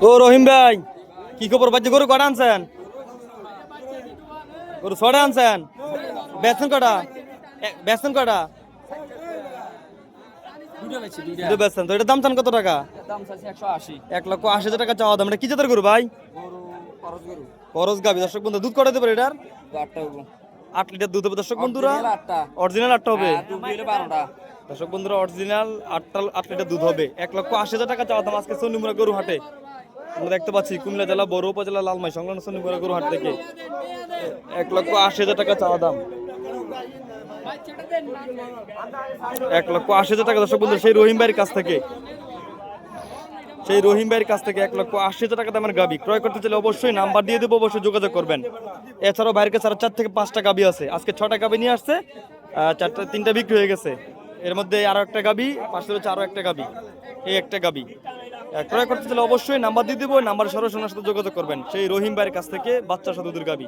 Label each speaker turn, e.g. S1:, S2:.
S1: ও রহিম ভাই, কি খবর? বাচ্চা গরু কটা আনছেন? গরু ছটা আনছেন? বেচছেন কটা? বেচছেন কটা? দুটো বেচছেন। তো এটার দাম চান কত টাকা? 1,80,000 টাকা চাওয়া দাম। এটা কি জাতের গরু ভাই? করস গাবি। দর্শক বন্ধু, দুধ কটা দেবে এটার? 8 লিটার দুধ হবে দর্শক বন্ধুরা। অরিজিনাল 8টা হবে দর্শক বন্ধুরা, অরিজিনাল 8 লিটার দুধ হবে। 1,80,000 টাকা চাওয়া দাম আজকে চন্ডিমুড়া গরু হাটে। আমরা দেখতে পাচ্ছি কুমিল্লা জেলা বড় উপজেলা লালমাই সংলগ্ন চন্ডিমুড়া গরু হাট থেকে 1,80,000 টাকা চাওয়া দাম। 1,80,000 টাকা দর্শক বন্ধু, সেই রহিম ভাইয়ের কাছ থেকে 1,80,000 টাকা দামের গাবি ক্রয় করতে চাইলে অবশ্যই নাম্বার দিয়ে দেবো, অবশ্যই যোগাযোগ করবেন। এছাড়াও বাইরের কাছে 4 থেকে 5টা গাবি আছে। আজকে 6টা গাবি নিয়ে আসছে, 3টা বিক্রি হয়ে গেছে। এর মধ্যে আরো একটা গাবি, পাশে রয়েছে আরো একটা গাবি, এই একটা গাবি ক্রয় করতে চাইলে অবশ্যই নাম্বার দিয়ে দেবো। নাম্বার সরাসরি ওনার সাথে যোগাযোগ করবেন। সেই রহিম ভাইয়ের কাছ থেকে বাচ্চা সহ দুধের গাবি।